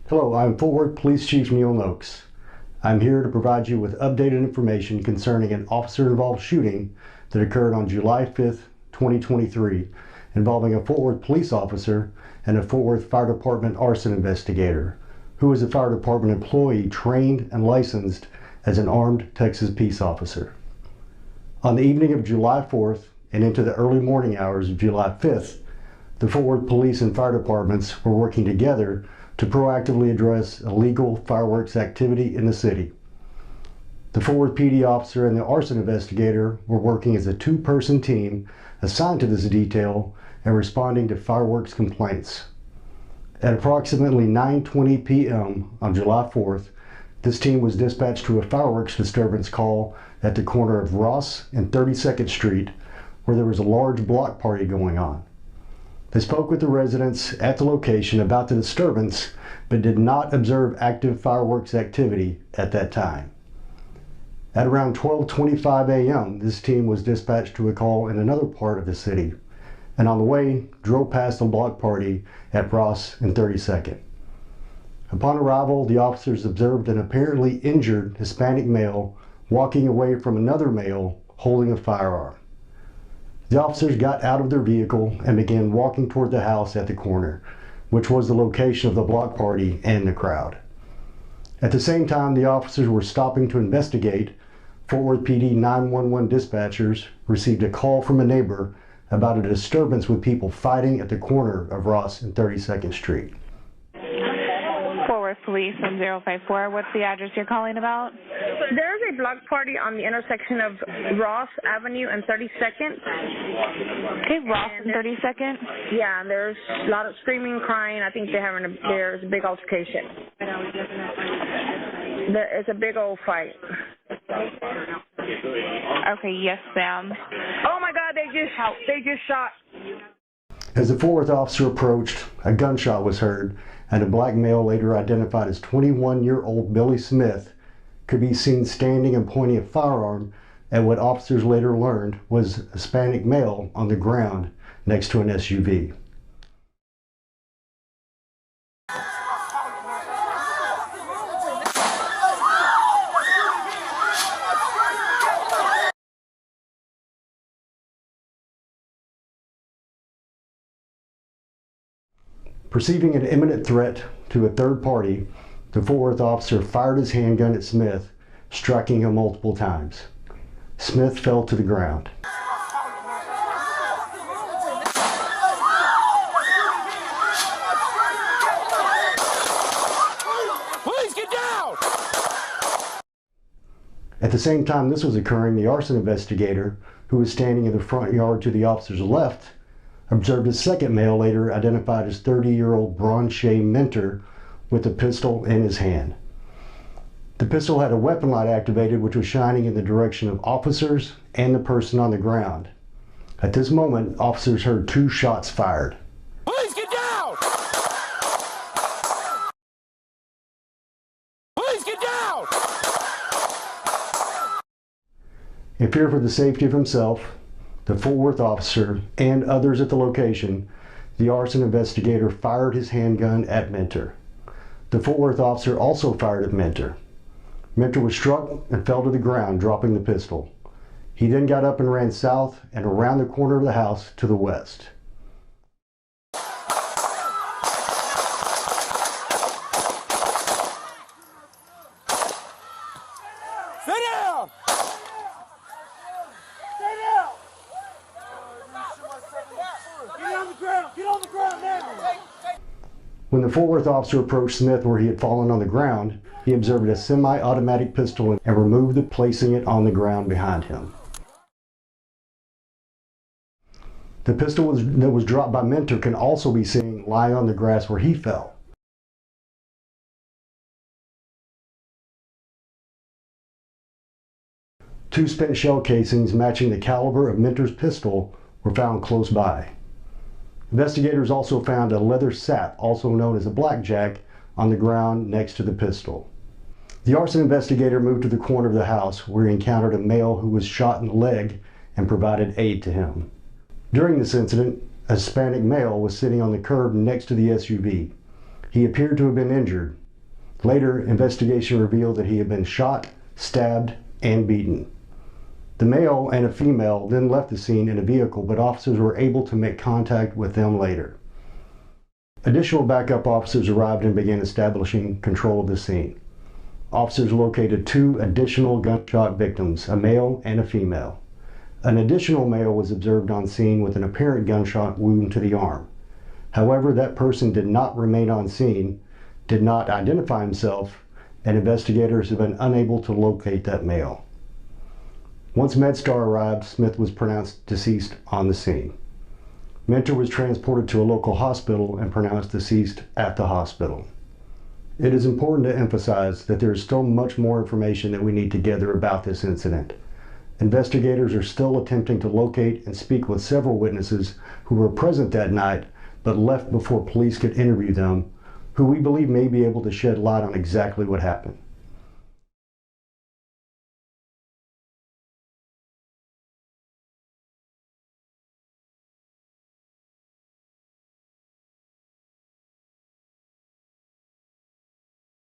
Hello, I'm Fort Worth Police Chief Neil Noakes. I'm here to provide you with updated information concerning an officer-involved shooting that occurred on July 5th, 2023, involving a Fort Worth police officer and a Fort Worth Fire Department arson investigator, who is a fire department employee trained and licensed as an armed Texas peace officer. On the evening of July 4th and into the early morning hours of July 5th, the Fort Worth police and fire departments were working together to proactively address illegal fireworks activity in the city. The Fort Worth PD officer and the arson investigator were working as a two-person team assigned to this detail and responding to fireworks complaints. At approximately 9:20 p.m. on July 4th, this team was dispatched to a fireworks disturbance call at the corner of Ross and 32nd Street, where there was a large block party going on. They spoke with the residents at the location about the disturbance, but did not observe active fireworks activity at that time. At around 12:25 a.m., this team was dispatched to a call in another part of the city, and on the way, drove past the block party at Ross and 32nd. Upon arrival, the officers observed an apparently injured Hispanic male walking away from another male holding a firearm. The officers got out of their vehicle and began walking toward the house at the corner, which was the location of the block party and the crowd. At the same time the officers were stopping to investigate, Fort Worth PD 911 dispatchers received a call from a neighbor about a disturbance with people fighting at the corner of Ross and 32nd Street. Fort Worth Police 1054, what's the address you're calling about? There's a block party on the intersection of Ross Avenue and 32nd. Okay, Ross and 32nd? Yeah, there's a lot of screaming, crying. I think there's a big altercation. It's a big old fight. Okay, yes, ma'am. Oh my God, they just shot. As the Fort Worth officer approached, a gunshot was heard, and a black male later identified as 21-year-old Billy Smith could be seen standing and pointing a firearm at what officers later learned was a Hispanic male on the ground next to an SUV. Perceiving an imminent threat to a third party, the Fort Worth officer fired his handgun at Smith, striking him multiple times. Smith fell to the ground. Please get down! At the same time this was occurring, the arson investigator, who was standing in the front yard to the officer's left, observed a second male later identified as 30-year-old Bronche Mentor with a pistol in his hand. The pistol had a weapon light activated which was shining in the direction of officers and the person on the ground. At this moment, officers heard 2 shots fired. Please get down! Please get down! In fear for the safety of himself, the Fort Worth officer, and others at the location, the arson investigator fired his handgun at Mentor. The Fort Worth officer also fired at Mentor. Mentor was struck and fell to the ground, dropping the pistol. He then got up and ran south and around the corner of the house to the west. Sit down! Get on the ground now! When the Fort Worth officer approached Smith where he had fallen on the ground, he observed a semi-automatic pistol and removed it, placing it on the ground behind him. The pistol that was dropped by Mentor can also be seen lying on the grass where he fell. Two spent shell casings matching the caliber of Mentor's pistol were found close by. Investigators also found a leather sap, also known as a blackjack, on the ground next to the pistol. The arson investigator moved to the corner of the house where he encountered a male who was shot in the leg and provided aid to him. During this incident, a Hispanic male was sitting on the curb next to the SUV. He appeared to have been injured. Later, investigation revealed that he had been shot, stabbed, and beaten. The male and a female then left the scene in a vehicle, but officers were able to make contact with them later. Additional backup officers arrived and began establishing control of the scene. Officers located 2 additional gunshot victims, a male and a female. An additional male was observed on scene with an apparent gunshot wound to the arm. However, that person did not remain on scene, did not identify himself, and investigators have been unable to locate that male. Once MedStar arrived, Smith was pronounced deceased on the scene. Mentor was transported to a local hospital and pronounced deceased at the hospital. It is important to emphasize that there is still much more information that we need to gather about this incident. Investigators are still attempting to locate and speak with several witnesses who were present that night but left before police could interview them, who we believe may be able to shed light on exactly what happened.